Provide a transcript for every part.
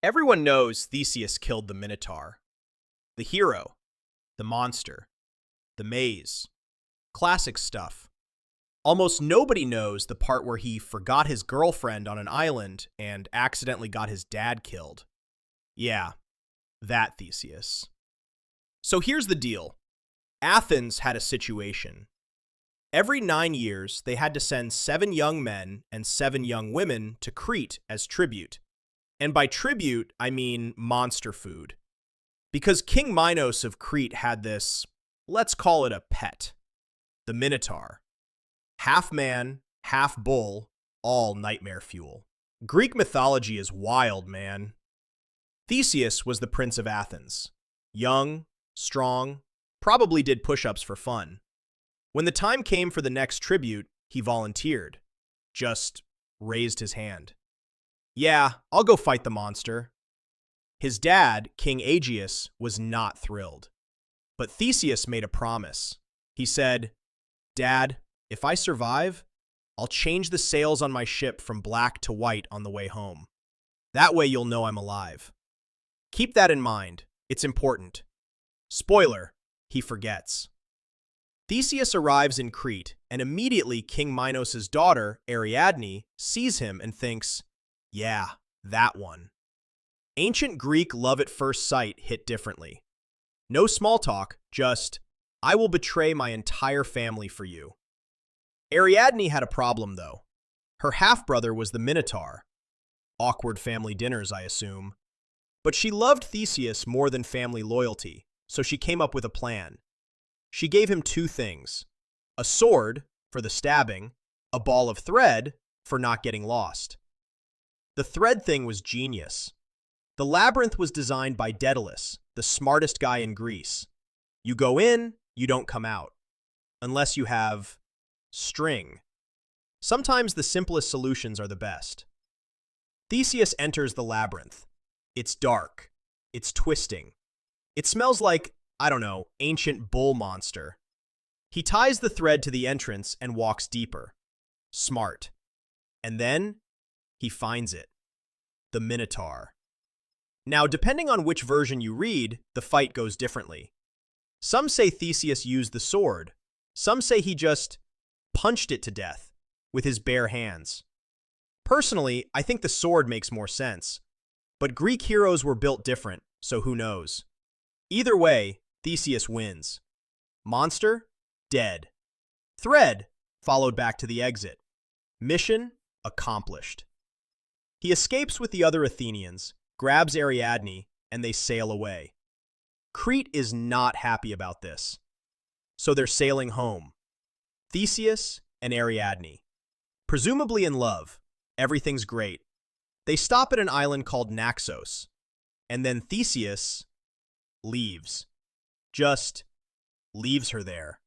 Everyone knows Theseus killed the Minotaur. The hero, the monster, the maze. Classic stuff. Almost nobody knows the part where he forgot his girlfriend on an island and accidentally got his dad killed. Yeah, that Theseus. So here's the deal. Athens had a situation. Every 9 years, they had to send 7 young men and 7 young women to Crete as tribute. And by tribute, I mean monster food. Because King Minos of Crete had this, let's call it a pet, the Minotaur. Half man, half bull, all nightmare fuel. Greek mythology is wild, man. Theseus was the prince of Athens. Young, strong, probably did push-ups for fun. When the time came for the next tribute, he volunteered. Just raised his hand. Yeah, I'll go fight the monster. His dad, King Aegeus, was not thrilled. But Theseus made a promise. He said, "Dad, if I survive, I'll change the sails on my ship from black to white on the way home. That way you'll know I'm alive." Keep that in mind. It's important. Spoiler, he forgets. Theseus arrives in Crete, and immediately King Minos' daughter, Ariadne, sees him and thinks, yeah, that one. Ancient Greek love at first sight hit differently. No small talk, just, I will betray my entire family for you. Ariadne had a problem, though. Her half-brother was the Minotaur. Awkward family dinners, I assume. But she loved Theseus more than family loyalty, so she came up with a plan. She gave him 2 things. A sword, for the stabbing, a ball of thread, for not getting lost. The thread thing was genius. The labyrinth was designed by Daedalus, the smartest guy in Greece. You go in, you don't come out. Unless you have string. Sometimes the simplest solutions are the best. Theseus enters the labyrinth. It's dark. It's twisting. It smells like, I don't know, ancient bull monster. He ties the thread to the entrance and walks deeper. Smart. And then he finds it. The Minotaur. Now, depending on which version you read, the fight goes differently. Some say Theseus used the sword. Some say he just punched it to death with his bare hands. Personally, I think the sword makes more sense. But Greek heroes were built different, so who knows? Either way, Theseus wins. Monster? Dead. Thread? Followed back to the exit. Mission? Accomplished. He escapes with the other Athenians, grabs Ariadne, and they sail away. Crete is not happy about this. So they're sailing home. Theseus and Ariadne. Presumably in love. Everything's great. They stop at an island called Naxos. And then Theseus leaves. Just leaves her there.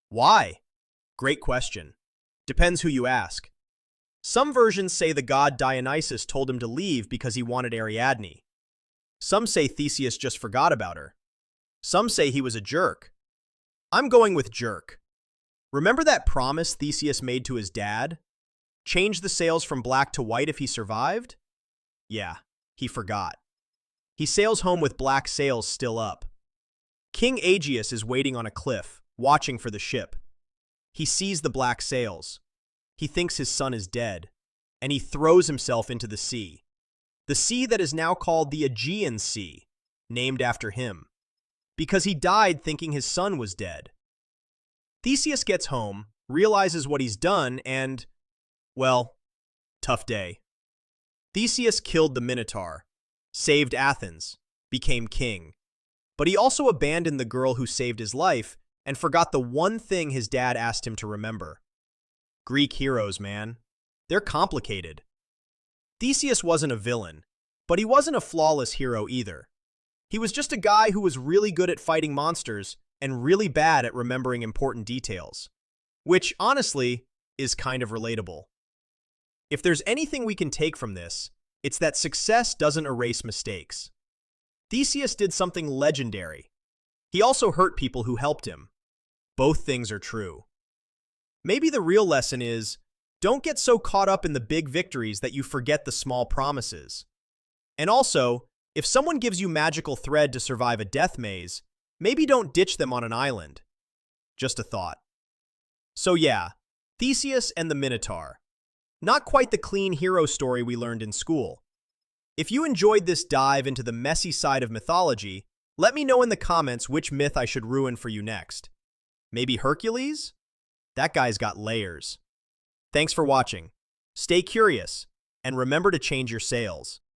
Why? Great question. Depends who you ask. Some versions say the god Dionysus told him to leave because he wanted Ariadne. Some say Theseus just forgot about her. Some say he was a jerk. I'm going with jerk. Remember that promise Theseus made to his dad? Change the sails from black to white if he survived? Yeah, he forgot. He sails home with black sails still up. King Aegeus is waiting on a cliff, watching for the ship. He sees the black sails. He thinks his son is dead, and he throws himself into the sea. The sea that is now called the Aegean Sea, named after him, because he died thinking his son was dead. Theseus gets home, realizes what he's done, and, well, tough day. Theseus killed the Minotaur, saved Athens, became king. But he also abandoned the girl who saved his life and forgot the one thing his dad asked him to remember. Greek heroes, man. They're complicated. Theseus wasn't a villain, but he wasn't a flawless hero either. He was just a guy who was really good at fighting monsters and really bad at remembering important details. Which, honestly, is kind of relatable. If there's anything we can take from this, it's that success doesn't erase mistakes. Theseus did something legendary. He also hurt people who helped him. Both things are true. Maybe the real lesson is, don't get so caught up in the big victories that you forget the small promises. And also, if someone gives you magical thread to survive a death maze, maybe don't ditch them on an island. Just a thought. So yeah, Theseus and the Minotaur. Not quite the clean hero story we learned in school. If you enjoyed this dive into the messy side of mythology, let me know in the comments which myth I should ruin for you next. Maybe Hercules? That guy's got layers. Thanks for watching. Stay curious, and remember to change your sails.